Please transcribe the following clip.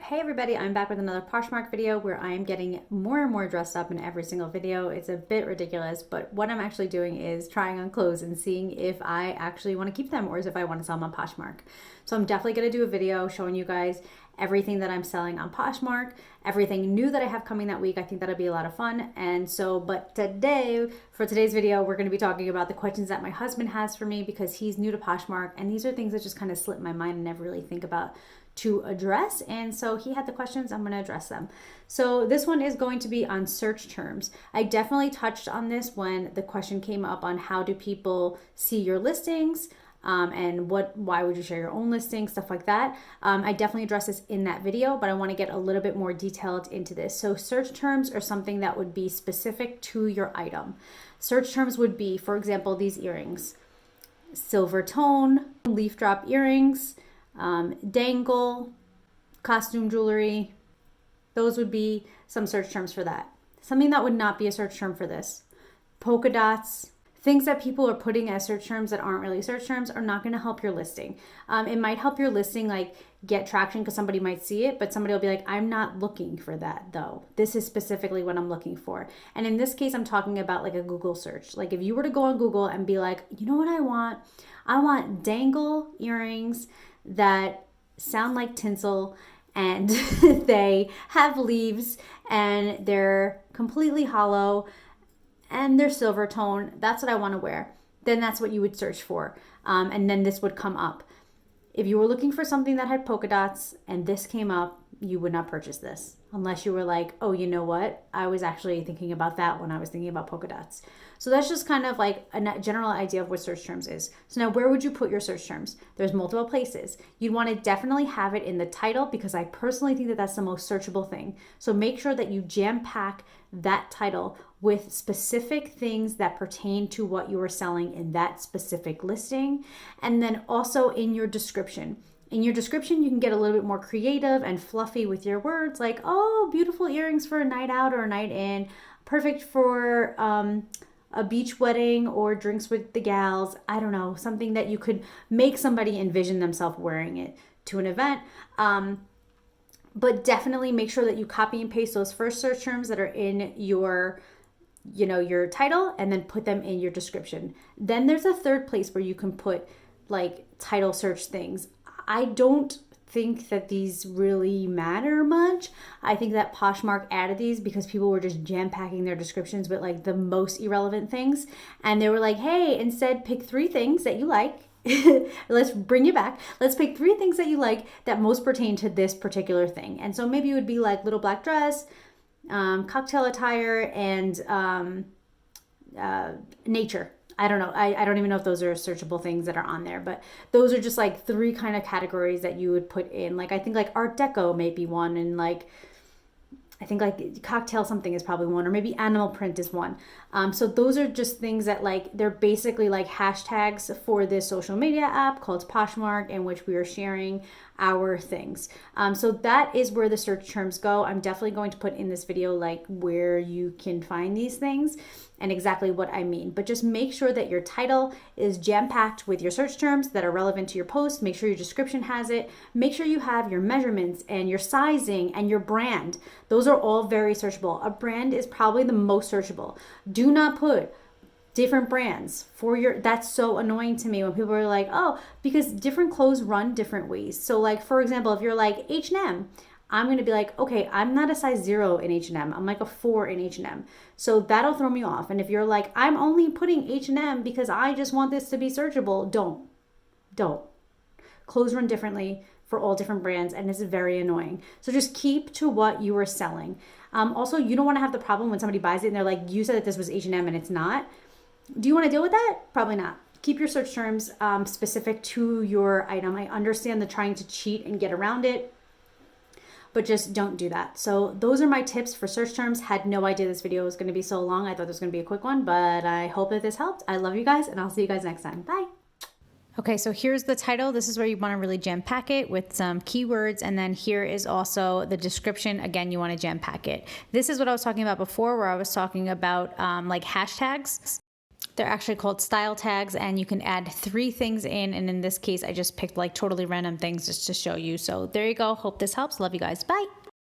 Hey everybody, I'm back with another Poshmark video where I am getting more and more dressed up in every single video. It's a bit ridiculous, but what I'm actually doing is trying on clothes and seeing if I actually want to keep them or if I want to sell them on Poshmark. So I'm definitely going to do a video showing you guys everything that I'm selling on Poshmark, everything new that I have coming that week. I think that'll be a lot of fun. But today, for today's video, we're going to be talking about the questions that my husband has for me because he's new to Poshmark, and these are things that just kind of slip my mind and never really think about to address. And so he had the questions, I'm going to address them. So this one is going to be on search terms. I definitely touched on this when the question came up on how do people see your listings, and why would you share your own listing, stuff like that. I definitely address this in that video, but I want to get a little bit more detailed into this. So search terms are something that would be specific to your item. Search terms would be, for example, these earrings, silver tone, leaf drop earrings, dangle, costume jewelry. Those would be some search terms for that. Something that would not be a search term for this, polka dots, things that people are putting as search terms that aren't really search terms are not going to help your listing. It might help your listing like get traction because somebody might see it, but somebody will be like, I'm not looking for that though. This is specifically what I'm looking for. And in this case, I'm talking about like a Google search. Like if you were to go on Google and be like, you know what I want? I want dangle earrings that sound like tinsel and they have leaves and they're completely hollow and they're silver tone. That's what I want to wear. Then that's what you would search for. And then this would come up. If you were looking for something that had polka dots and this came up, you would not purchase this unless you were like, oh, you know what? I was actually thinking about that when I was thinking about polka dots. So that's just kind of like a general idea of what search terms is. So now where would you put your search terms? There's multiple places. You'd want to definitely have it in the title because I personally think that that's the most searchable thing. So make sure that you jam pack that title with specific things that pertain to what you are selling in that specific listing. And then also in your description. In your description, you can get a little bit more creative and fluffy with your words like, oh, beautiful earrings for a night out or a night in, perfect for a beach wedding or drinks with the gals. I don't know, something that you could make somebody envision themselves wearing it to an event. But definitely make sure that you copy and paste those first search terms that are in your title and then put them in your description. Then there's a third place where you can put like title search things. I don't think that these really matter much. I think that Poshmark added these because people were just jam packing their descriptions with like the most irrelevant things. And they were like, hey, instead pick 3 things that you like. Let's bring you back. Let's pick 3 things that you like that most pertain to this particular thing. And so maybe it would be like little black dress, cocktail attire, and nature. I don't know. I don't even know if those are searchable things that are on there, but those are just like 3 kind of categories that you would put in. Like I think like Art Deco may be one, and like I think like cocktail something is probably one, or maybe animal print is one. So those are just things that like, they're basically like hashtags for this social media app called Poshmark in which we are sharing our things. So that is where the search terms go. I'm definitely going to put in this video like where you can find these things and exactly what I mean. But just make sure that your title is jam-packed with your search terms that are relevant to your post. Make sure your description has it. Make sure you have your measurements and your sizing and your brand. Those are all very searchable. A brand is probably the most searchable. Do not put different brands for your, that's so annoying to me when people are like, oh, because different clothes run different ways. So like, for example, if you're like H&M, I'm going to be like, okay, I'm not a size 0 in H&M. I'm like a 4 in H&M. So that'll throw me off. And if you're like, I'm only putting H&M because I just want this to be searchable, don't. Clothes run differently for all different brands, and this is very annoying. So just keep to what you are selling. Also, you don't want to have the problem when somebody buys it and they're like, you said that this was H&M and it's not. Do you want to deal with that? Probably not. Keep your search terms specific to your item. I understand the trying to cheat and get around it, but just don't do that. So those are my tips for search terms. Had no idea this video was going to be so long. I thought this was going to be a quick one, but I hope that this helped. I love you guys, and I'll see you guys next time. Bye. Okay, so here's the title. This is where you want to really jam pack it with some keywords. And then here is also the description. Again, you want to jam pack it. This is what I was talking about before, where I was talking about like hashtags. They're actually called style tags, and you can add 3 things in. And in this case, I just picked like totally random things just to show you. So there you go. Hope this helps. Love you guys. Bye.